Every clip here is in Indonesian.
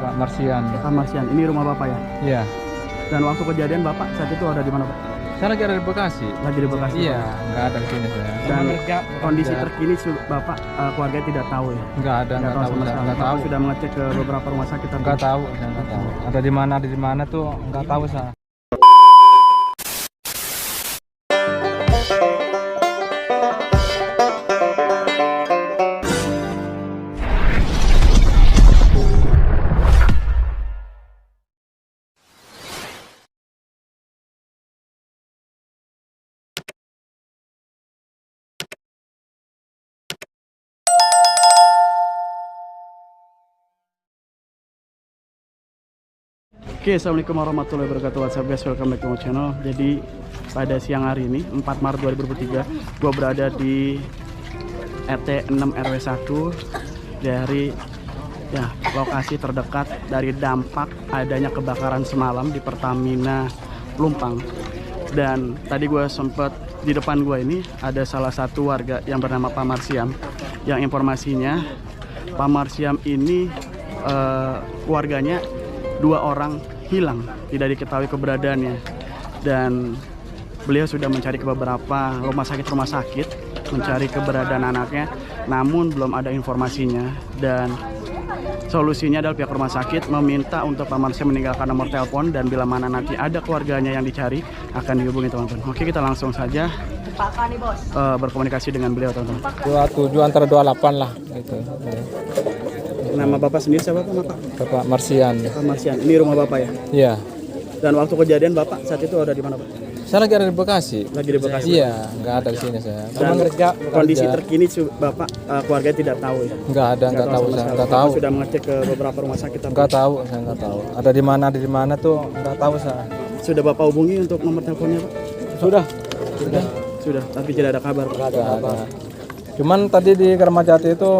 Pak Marsian. Pak Marsian, ini rumah Bapak ya? Iya. Dan waktu kejadian Bapak saat itu ada di mana Pak? Saya lagi ada di Bekasi. Lagi di Bekasi? Iya, nggak ada di sini saya. Dan kondisi terkini Bapak, keluarga tidak tahu ya? Nggak ada, nggak tahu. Nggak tahu. Sudah mengecek ke beberapa rumah sakit? Nggak tahu, saya nggak tahu. Ada di mana tuh nggak tahu saya. Oke, assalamualaikum warahmatullahi wabarakatuh. What's up guys, welcome back to my channel. Jadi pada siang hari ini 4 Maret 2023 gue berada di RT 6 RW 1 dari lokasi terdekat dari dampak adanya kebakaran semalam di Pertamina Pelumpang. Dan tadi gue sempet di depan gue ini ada salah satu warga yang bernama Pak Marsiam, yang informasinya Pak Marsiam ini keluarganya 2 orang hilang, tidak diketahui keberadaannya, dan beliau sudah mencari ke beberapa rumah sakit mencari keberadaan anaknya, namun belum ada informasinya. Dan solusinya adalah pihak rumah sakit meminta untuk Pak Marsiam meninggalkan nomor telepon, dan bila mana nanti ada keluarganya yang dicari akan dihubungi teman-teman. Oke, kita langsung saja berkomunikasi dengan beliau teman-teman. 27 antara 28 lah gitu. Nama Bapak sendiri siapa Pak? Bapak Marsian. Pak Marsian, ini rumah Bapak ya? Iya. Dan waktu kejadian Bapak saat itu ada di mana Pak? Saya lagi ada di Bekasi. Lagi di Bekasi? Iya, nggak ada di sini saya. Dan kondisi terkini Bapak, keluarga tidak tahu ya? Nggak ada, nggak tahu saya. Nggak tahu. Sudah mengecek ke beberapa rumah sakit? Nggak tahu, saya nggak tahu. Ada di mana tuh nggak tahu saya. Sudah Bapak hubungi untuk nomor teleponnya Pak? Sudah, tapi tidak ada kabar. Nggak ada. Cuman tadi di Kermajati itu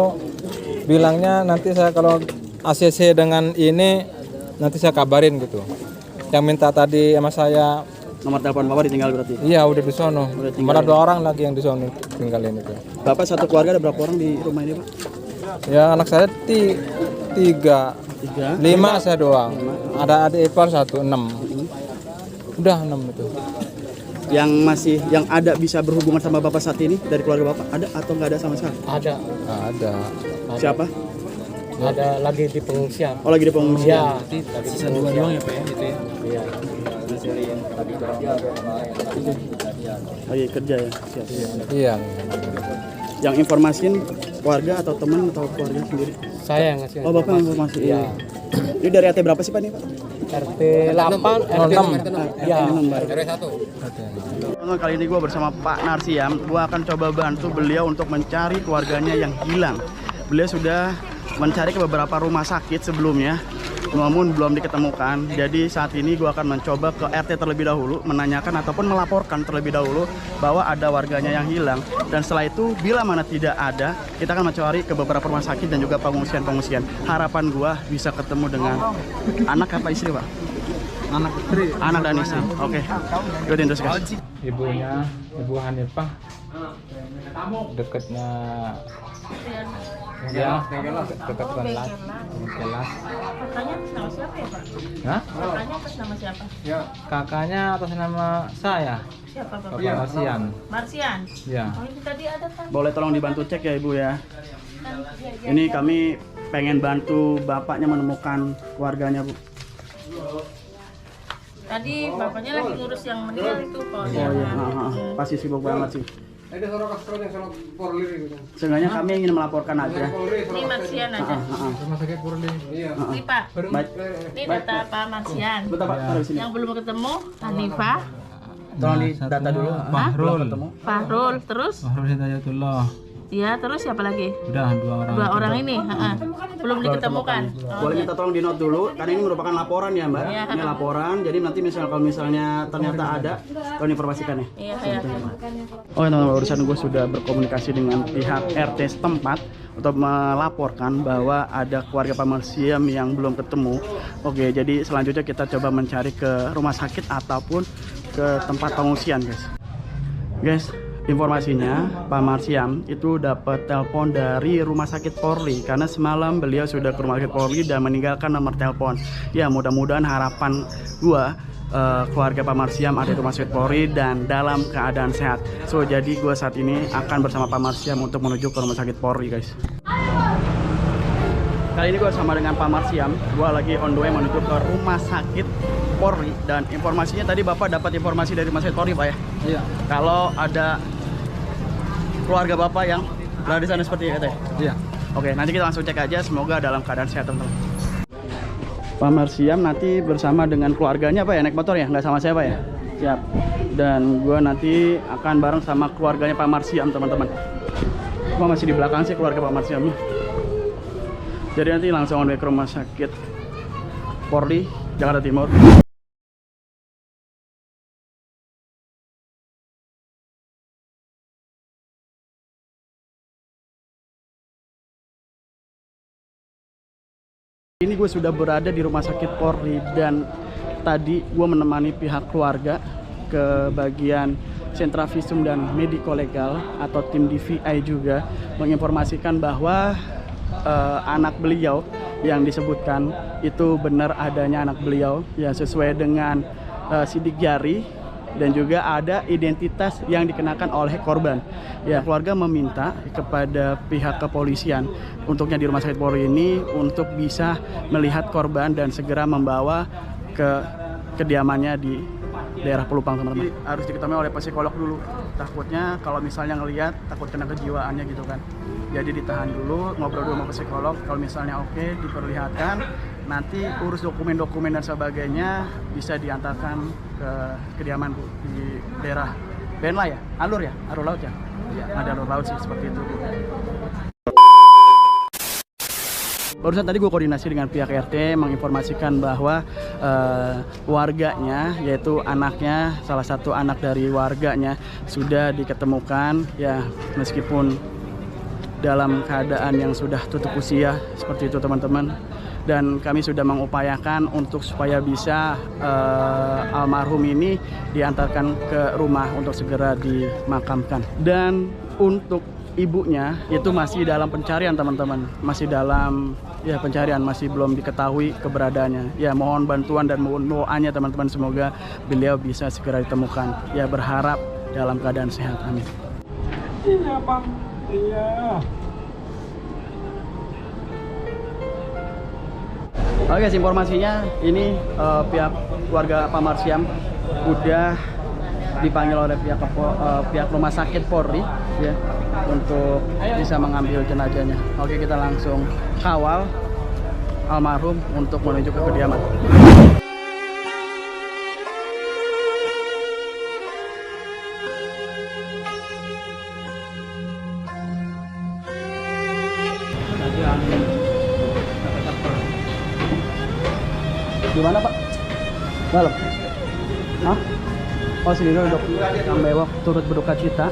bilangnya nanti saya kalau ACC dengan ini nanti saya kabarin gitu. Yang minta tadi sama saya nomor telepon Bapak ditinggal berarti? Iya, udah di sono. Malah 2 orang lagi yang di sono tinggalin itu. Bapak satu keluarga ada berapa orang di rumah ini Pak? Ya anak saya 3, 5 saya doang. Ada adik ipar 1, 6. Udah 6 itu. Yang ada bisa berhubungan sama Bapak saat ini dari keluarga Bapak ada atau nggak ada sama sekali? Ada. Siapa? Ada lagi di pengungsian. Oh, lagi di pengungsian. Ya, sisa 2 doang ya Pak ya gitu ya. Iya. Lagi kerja ya? Siap. Iya. Yang informasin keluarga atau teman atau keluarga sendiri? Saya yang ngasih. Oh, Bapak informasi. Iya. Ini dari RT berapa sih Pak ini Pak? RT 8, RT 6. Ya. RW 1. Kali ini gue bersama Pak Marsiam. Gue akan coba bantu beliau untuk mencari keluarganya yang hilang. Beliau sudah mencari ke beberapa rumah sakit sebelumnya, namun belum diketemukan. Jadi saat ini gue akan mencoba ke RT terlebih dahulu, menanyakan ataupun melaporkan terlebih dahulu bahwa ada warganya yang hilang. Dan setelah itu bila mana tidak ada, kita akan mencari ke beberapa rumah sakit dan juga pengungsian. Harapan gue bisa ketemu dengan anak apa istri Pak? Anak dan istri. Oke. Ikutin terus guys. Ibunya, Ibu Hanifah. Dekatnya ya, dekat kelas. Kakaknya atas nama siapa ya Pak? Hah? Kakaknya atas nama siapa? Kakaknya atas nama saya, Siapa Bapak? Bapak Marsian. Marsian? Ya. Oh ini tadi ada kan? Boleh tolong dibantu cek ya Ibu ya. Ini kami pengen bantu bapaknya menemukan keluarganya Bu. Tadi bapaknya lagi ngurus yang meninggal itu Pak. Oh iya, pasti sibuk banget sih. Seenggaknya kami ingin melaporkan aja. Ini Marsian aja. Rumah sakit Purli. Ini Pak. Baik. Ini data Pak Marsian. Bentar Pak, taruh di sini. Yang belum ketemu Hanifah, Tolong di data dulu. Fahrul. Fahrul, terus Fahrul Hidayatullah. ya terus siapa lagi? Udah 2 orang. 2 orang ini, belum diketemukan. Boleh minta tolong di note dulu, karena ini merupakan laporan ya Mbak. Iya. Ini laporan, jadi nanti kalau misalnya ternyata ada, tolong informasikan ya. Iya, iya. Oh teman-teman, barusan gue sudah berkomunikasi dengan pihak RT setempat untuk melaporkan bahwa ada keluarga Pak Marsiam yang belum ketemu. Oke, jadi selanjutnya kita coba mencari ke rumah sakit ataupun ke tempat pengungsian guys. informasinya Pak Marsiam itu dapat telepon dari Rumah Sakit Polri karena semalam beliau sudah ke Rumah Sakit Polri dan meninggalkan nomor telepon. Ya, mudah-mudahan harapan gua keluarga Pak Marsiam ada di Rumah Sakit Polri dan dalam keadaan sehat. So, jadi gua saat ini akan bersama Pak Marsiam untuk menuju ke Rumah Sakit Polri, guys. Kali ini gue sama dengan Pak Marsiam, gue lagi on the way menuju ke Rumah Sakit Polri. Dan informasinya tadi Bapak dapat informasi dari Rumah Sakit Polri, Pak ya? Iya. Kalau ada keluarga Bapak yang berada di sana seperti itu ya? Iya. Oke, nanti kita langsung cek aja, semoga dalam keadaan sehat, teman-teman. Pak Marsiam nanti bersama dengan keluarganya, Pak ya? Naik motor ya? Nggak sama saya, Pak ya? Siap. Dan gue nanti akan bareng sama keluarganya Pak Marsiam, teman-teman. Cuma masih di belakang sih keluarga Pak Marsiamnya. Jadi nanti langsung on the way ke Rumah Sakit Polri Jakarta Timur. Ini gue sudah berada di Rumah Sakit Polri dan tadi gue menemani pihak keluarga ke bagian sentra visum dan mediko legal atau tim DVI juga menginformasikan bahwa anak beliau yang disebutkan itu benar adanya anak beliau ya sesuai dengan sidik jari dan juga ada identitas yang dikenakan oleh korban. Ya, keluarga meminta kepada pihak kepolisian untuknya di Rumah Sakit Polri ini untuk bisa melihat korban dan segera membawa ke kediamannya di daerah Pelupang, teman-teman. Harus diketahui oleh psikolog dulu. Takutnya kalau misalnya ngelihat takut kena kejiwaannya gitu kan. Jadi ditahan dulu, ngobrol dulu sama psikolog. Kalau misalnya oke, diperlihatkan. Nanti urus dokumen-dokumen dan sebagainya bisa diantarkan ke kediaman Bu di daerah Benla ya, Alur ya, Alur Laut ya. Ada Alur Laut sih seperti itu Bu. Barusan tadi gue koordinasi dengan pihak RT menginformasikan bahwa warganya, yaitu anaknya, salah satu anak dari warganya sudah diketemukan ya, meskipun dalam keadaan yang sudah tutup usia seperti itu, teman-teman. Dan kami sudah mengupayakan untuk supaya bisa almarhum ini diantarkan ke rumah untuk segera dimakamkan. Dan untuk ibunya itu masih dalam pencarian, teman-teman. Masih dalam ya pencarian, masih belum diketahui keberadaannya. Ya, mohon bantuan dan mohon doanya, teman-teman, semoga beliau bisa segera ditemukan. Ya, berharap dalam keadaan sehat. Amin. Iya, Pak. Iya. Oke, guys, informasinya ini pihak keluarga Pak Marsiam udah dipanggil oleh pihak Rumah Sakit Polri ya untuk bisa mengambil jenazahnya. Oke, kita langsung kawal almarhum untuk menuju ke kediaman. Gimana Pak? Dalam? Hah? Oh, sini dulu dok. Kang Bewok turut berduka cita.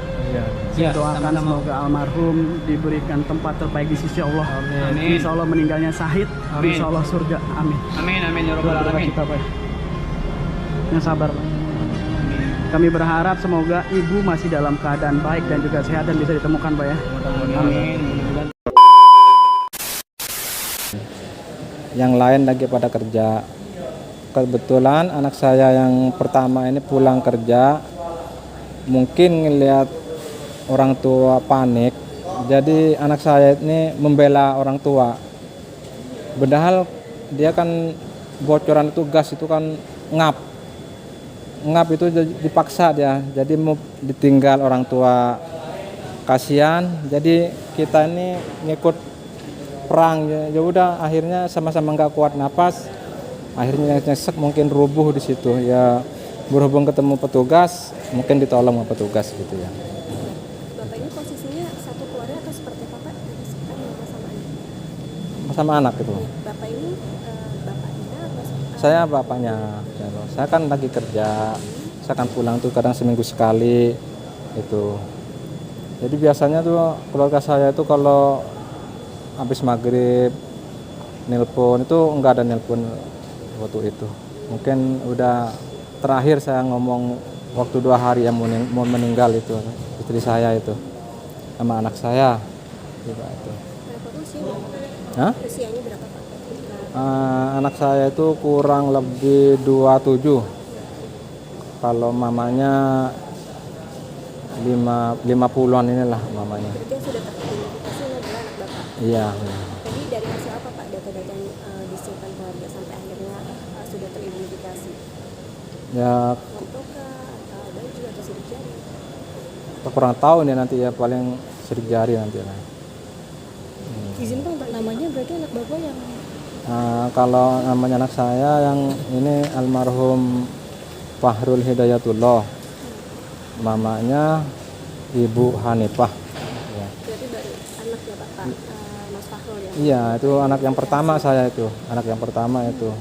Iya. Doakan semoga almarhum diberikan tempat terbaik di sisi Allah. Amin. Insya Allah meninggalnya syahid. Amin. Insya Allah surga. Amin. Amin, amin ya Turut rabbal berduka alamin. cita Pak. Yang sabar Pak. Kami berharap semoga ibu masih dalam keadaan baik dan juga sehat dan bisa ditemukan Pak ya. Amin. Yang lain lagi pada kerja. Kebetulan anak saya yang pertama ini pulang kerja, mungkin ngelihat orang tua panik, jadi anak saya ini membela orang tua. Padahal dia kan bocoran itu gas itu kan ngap itu dipaksa dia, jadi mau ditinggal orang tua, kasihan. Jadi kita ini ngikut perang ya udah, akhirnya sama-sama nggak kuat napas. Akhirnya nyesek, mungkin rubuh di situ ya, berhubung ketemu petugas mungkin ditolong sama petugas gitu ya. Bapak ini posisinya satu keluarga atau seperti apa Pak? Sama anak gitu. Bapak ini bapaknya atau Saya bapaknya, saya kan lagi kerja, saya kan pulang tuh kadang seminggu sekali itu. Jadi biasanya tuh keluarga saya itu kalau habis maghrib nelpon, itu enggak ada nelpon waktu itu. Mungkin udah terakhir saya ngomong waktu 2 hari yang mau meninggal itu istri saya itu sama anak saya juga itu. Berapa usianya? Hah? Usianya berapa Pak? Anak saya itu kurang lebih 27. Kalau mamanya 50-an inilah mamanya. Berarti yang sudah teridentifikasi ini adalah anak Bapak. Iya. Tadi dari hasil apa Pak data-data yang disimpan keluarga sampai akhirnya sudah teridentifikasi? Ya Foto kah atau baju atau sidik jari? kita kurang tahu nih nanti ya, paling sidik jari nanti lah. Izin Pak, namanya berarti anak Bapak yang Kalau namanya anak saya yang ini almarhum Fahrul Hidayatullah, mamanya Ibu Hanifah. Ya. berarti baru anaknya Bapak, Mas Fahrul ya? Iya, itu anak yang pertama saya itu, anak yang pertama itu.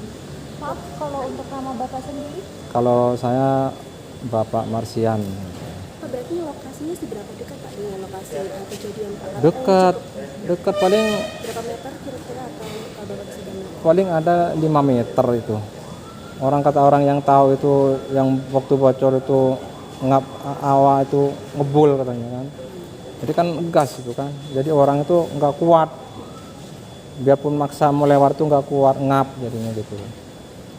Maaf, kalau untuk nama Bapak sendiri? Kalau saya Bapak Marsian. Pak, berarti lokasinya seberapa dekat Pak dengan lokasi kejadian Pak? Dekat paling Berapa meter kira-kira atau Bapak bisa gambar? paling ada 5 meter itu. Orang kata orang yang tahu itu, yang waktu bocor itu awal itu ngebul katanya kan. Jadi kan gas itu kan. Jadi orang itu nggak kuat. Biarpun maksa mau lewat itu nggak kuat, ngap jadinya gitu.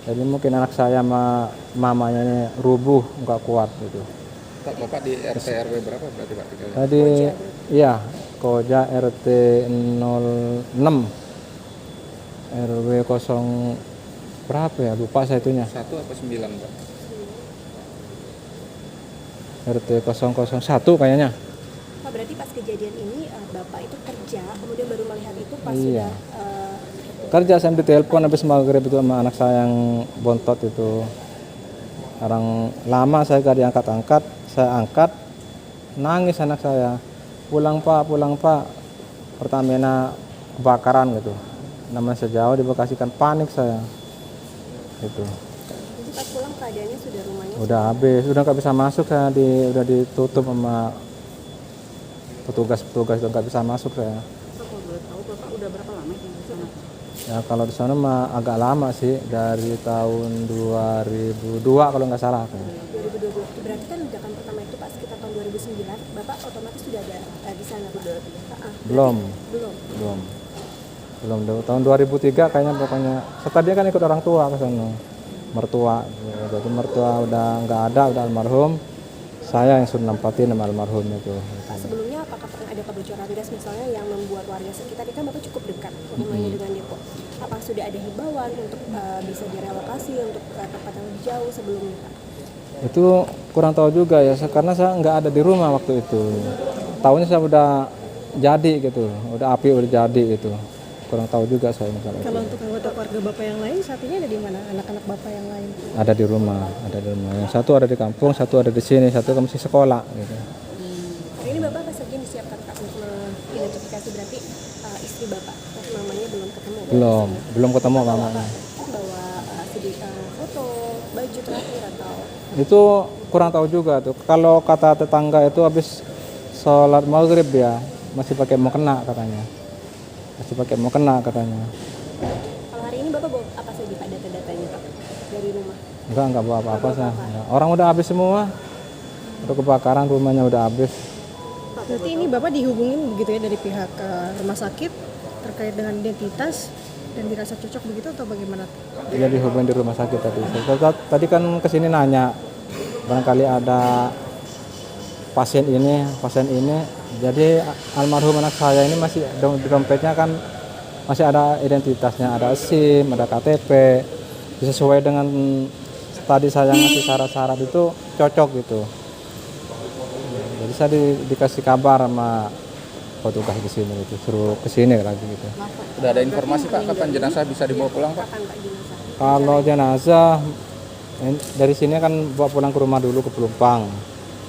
Jadi mungkin anak saya sama mamanya ini rubuh, nggak kuat gitu. Pak, Bapak di RT RW berapa berarti Pak? Tadi iya, Koja RT 06 RW 0 berapa ya, lupa saya itunya. 1 apa 9 Pak? RT 001 kayaknya. Pak, berarti pas kejadian ini Bapak itu kerja, kemudian baru melihat itu pas Iya. sudah Kerja saya ditelepon habis maghrib itu sama anak saya yang bontot itu. Orang lama saya gak diangkat-angkat, saya angkat, nangis anak saya. Pulang pak, Pertamina kebakaran gitu. Namanya sejauh di Bekasi kan, panik saya. Gitu. jadi pas pulang keadaannya sudah rumahnya Udah habis, udah nggak bisa masuk saya, udah ditutup sama petugas itu, nggak bisa masuk saya. Kalau boleh tahu Bapak udah berapa lama di sana? Ya kalau di sana mah agak lama sih, dari tahun 2002 kalau nggak salah. 2020. Berarti kan ledakan pertama itu Pak sekitar tahun 2009, Bapak otomatis sudah ada di sana Pak? Belum. Tahun 2003 kayaknya pokoknya. Tadinya kan ikut orang tua ke sana, mertua. Jadi mertua udah nggak ada, udah almarhum. Saya yang suruh nempatin sama almarhum itu. Pak, sebelumnya apakah pernah ada kebocoran gas misalnya yang membuat warga sekitar, ini kan Bapak cukup dekat rumahnya dengan depo. Apa sudah ada himbauan untuk bisa direlokasi untuk tempat yang lebih jauh sebelumnya Pak? Itu kurang tahu juga ya, karena saya nggak ada di rumah waktu itu. Tahunya saya udah jadi gitu, udah api udah jadi gitu. Kurang tahu juga saya misalnya. Kalau untuk anggota keluarga Bapak yang lain saat ini ada di mana? Anak-anak Bapak yang lain? Ada di rumah. Yang satu ada di kampung, satu ada di sini, satu masih sekolah gitu. Hari ini Bapak apa saja yang disiapkan Pak untuk mengidentifikasi, berarti istri Bapak, namanya belum ketemu? Belum ketemu mamanya. Bawa foto, baju terakhir atau? Itu kurang tahu juga tuh. Kalau kata tetangga itu habis sholat maghrib ya, masih pakai mukena katanya. Kalau hari ini Bapak bawa apa saja Pak data-datanya Pak dari rumah? Enggak bawa apa-apa saya. Orang udah habis semua. Udah kebakaran, rumahnya udah habis. Berarti ini Bapak dihubungin begitu ya dari pihak rumah sakit terkait dengan identitas dan dirasa cocok begitu atau bagaimana? Dia dihubungin di rumah sakit tadi. Tadi kan kesini nanya, barangkali ada pasien ini. Jadi almarhum anak saya ini masih di dompetnya kan masih ada identitasnya, ada SIM, ada KTP, sesuai dengan tadi saya ngasih syarat-syarat itu cocok gitu. Jadi saya dikasih kabar sama petugas di sini gitu, suruh kesini lagi gitu. Udah ada informasi Pak kapan jenazah bisa dibawa pulang Pak? Kapan Pak jenazah? Kalau jenazah dari sini kan bawa pulang ke rumah dulu ke Pelumpang,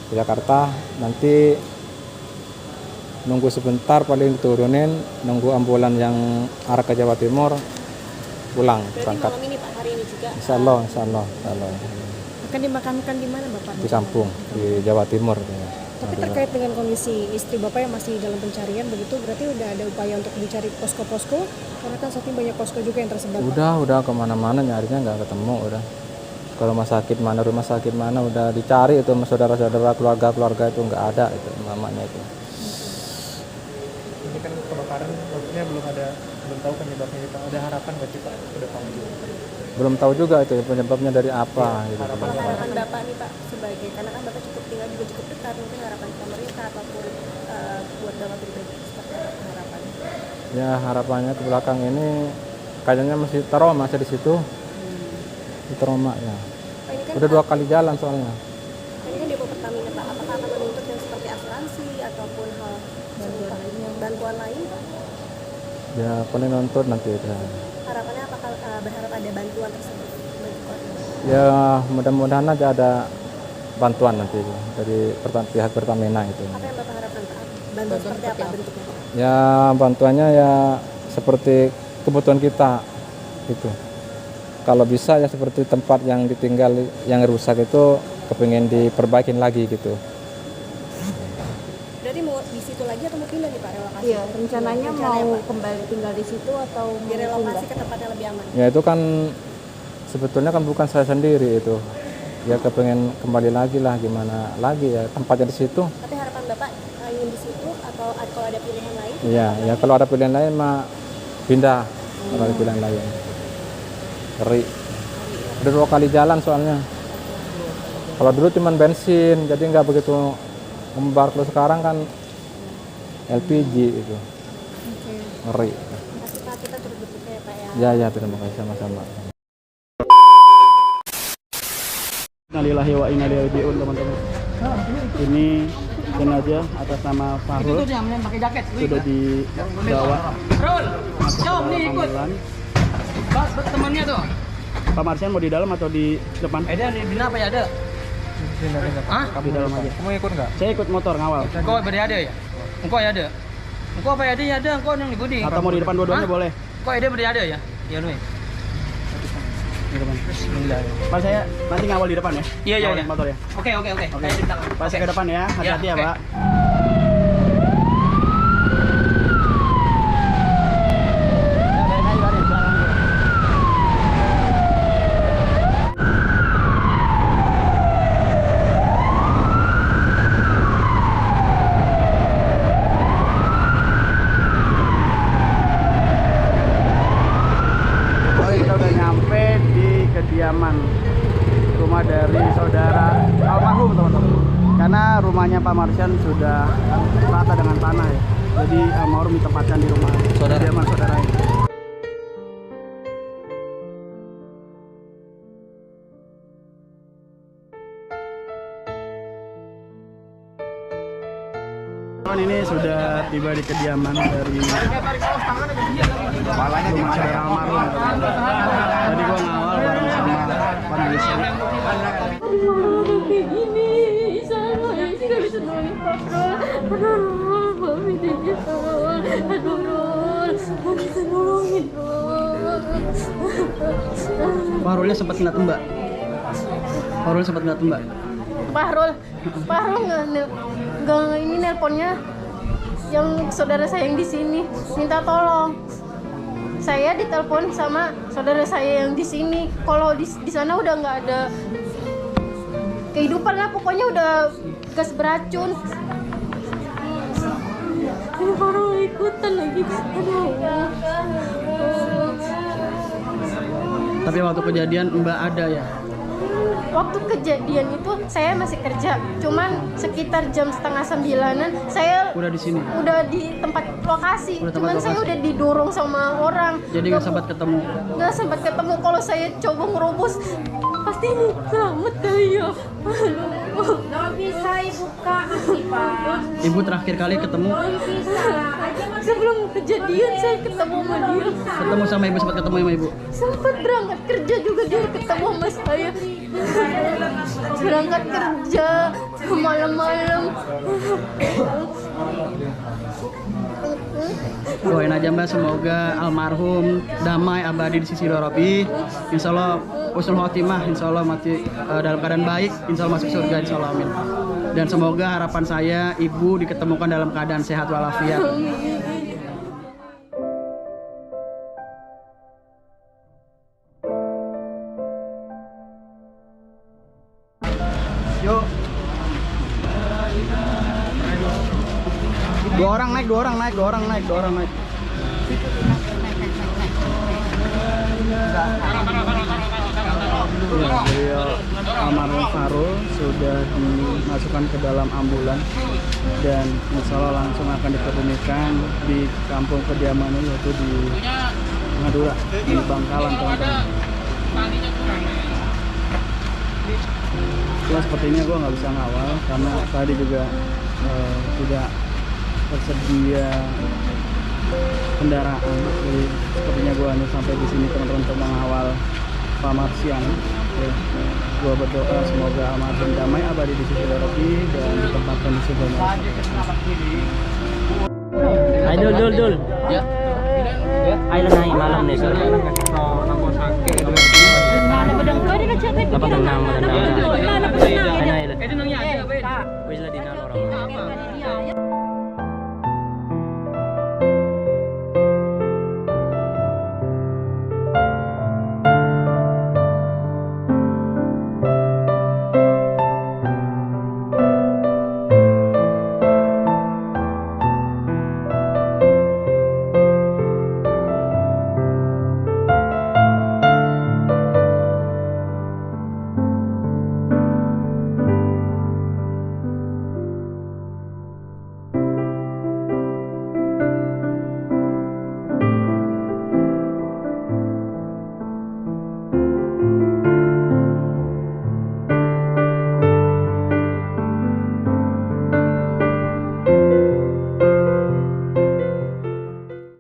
ke Jakarta. Nanti nunggu sebentar, paling diturunin, nunggu ambulan yang arah ke Jawa Timur pulang Berarti berangkat. malam ini Pak, hari ini juga? Insya Allah. Akan dimakamkan di mana Bapak? Di kampung di Jawa Timur. Tapi terkait dengan kondisi istri Bapak yang masih dalam pencarian begitu, berarti udah ada upaya untuk dicari posko-posko? Karena kan saat ini banyak posko juga yang tersebar. Pak. Udah kemana-mana nyarinya nggak ketemu udah. ke rumah sakit mana udah dicari itu sama saudara-saudara, keluarga itu nggak ada itu mamanya itu. Ini kan kebakaran, maksudnya belum tahu penyebabnya Pak. Ada harapan nggak sih Pak ke depan? Belum tahu juga itu penyebabnya dari apa gitu. Harapan Bapak nih Pak, sebagai karena kan Bapak tinggal juga cukup dekat, mungkin harapan pemerintah ataupun buat Bapak pribadi seperti apa harapannya? Ya harapannya ke belakang ini kayaknya masih trauma di situ. Trauma ya. Pak, ini kan Udah 2 kali jalan soalnya. ini kan depo Pertamina Pak, apakah akan menuntut yang seperti asuransi ataupun hal bantuan lain Pak? Ya paling nuntut nanti itu. Harapannya apakah berharap ada bantuan tersebut bagi keluarga? Ya mudah-mudahan aja ada bantuan nanti itu dari pihak Pertamina itu. Apa yang Bapak harapkan Pak? Bantuan seperti apa bentuknya? Ya bantuannya ya seperti kebutuhan kita gitu. Kalau bisa ya seperti tempat yang ditinggal yang rusak itu kepingin diperbaikin lagi gitu. Berarti mau di situ lagi atau mau pindah nih Pak relokasi? Iya, rencananya mau kembali tinggal di situ atau mau direlokasi pindah? ke tempat yang lebih aman. Ya itu kan sebetulnya kan bukan saya sendiri itu. Ya kepengen kembali lagi lah gimana lagi ya tempatnya di situ. Tapi harapan Bapak ingin di situ atau kalau ada pilihan lain? Iya, ya kalau ada pilihan lain mah pindah. Kalau ada pilihan lain. Ngeri. Udah 2 kali jalan soalnya. Kalau dulu cuman bensin, jadi nggak begitu ngembar. Kalau sekarang kan LPG itu. Ngeri. Terima kasih Pak, kita turut berduka ya Pak ya. Ya, terima kasih sama-sama. Innalillahi wa inna ilaihi raji'un teman-teman. Ini jenazah atas nama Fahrul sudah dibawa masuk ke pemakaman. Temannya tuh. Pak Marsian mau di dalam atau di depan? Ada di apa ya ada? Hah? Di dalam aja. Kamu ikut nggak? Saya ikut motor ngawal. Engkau berada ya? Engkau ada. Engkau apa ada ya ada? Engkau yang di budi. Atau mau di depan dua-duanya boleh. Engkau ada berada ya? Ya nih. Di depan. Pak saya nanti ngawal di depan ya. Iya. Ngawalin motor ya. Oke. Saya di belakang. Pak saya ke depan ya. Hati-hati ya, oke. Pak. Kita udah nyampe di kediaman rumah dari saudara almarhum teman-teman. Karena rumahnya Pak Marsian sudah rata dengan tanah ya. Jadi almarhum ditempatkan di rumah kediaman saudaranya. Ini sudah tiba di kediaman dari rumah saudara almarhum. Tadi gua ngawal bareng sama Pak Marsian. Kayak gini, sama sih gak bisa nolongin Pak Rol. Mami dia tolong. Aduh Rol, gak bisa nolongin Rol. Pak Rolnya sempat kena tembak. Pak Rol nggak ini nelponnya yang saudara saya yang di sini minta tolong. Saya ditelepon sama saudara saya yang di sini. Kalau di sana udah nggak ada kehidupan lah, pokoknya udah gas beracun. Ini baru ikutan lagi. Aduh. Tapi waktu kejadian Mbak ada ya? Waktu kejadian itu saya masih kerja, cuman sekitar jam 8:30-an saya Udah di sini. udah di tempat lokasi, Udah tempat cuman saya lokasi. udah didorong sama orang. Jadi nggak sempat ketemu. Nggak sempat ketemu. Kalau saya coba ngerobos, pasti ini selamat kali ya. Aduh. Nggak bisa ibu kak, Pak. Ibu terakhir kali ketemu? Sebelum kejadian saya ketemu sama dia. Ketemu sama ibu, sempat ketemu sama ibu? Sempat berangkat kerja juga dia ketemu sama saya. Berangkat kerja malam-malam. Doain aja Mbak, semoga almarhum damai abadi di sisi Rabbi. Insya Allah husnul khotimah, insya Allah mati dalam keadaan baik, insya Allah masuk surga, insya Allah amin. Dan semoga harapan saya ibu diketemukan dalam keadaan sehat walafiat. dua orang naik. Ya, beliau almarhum Farul sudah dimasukkan ke dalam ambulan dan insya Allah langsung akan dikebumikan di kampung kediamannya, yaitu di Madura, di Bangkalan, teman-teman. Cuma sepertinya gue nggak bisa ngawal karena tadi juga tidak tersedia kendaraan, jadi sepertinya gue hanya sampai di sini teman-teman untuk mengawal Pak Marsian. Ya, gue berdoa semoga almarhum damai abadi di sisi Rabbi dan ditempatkan di surga. Ayo dul. Ya. Ayo naik malam nih sore. Dapat tenang. Ayo. Wis lah dinalo.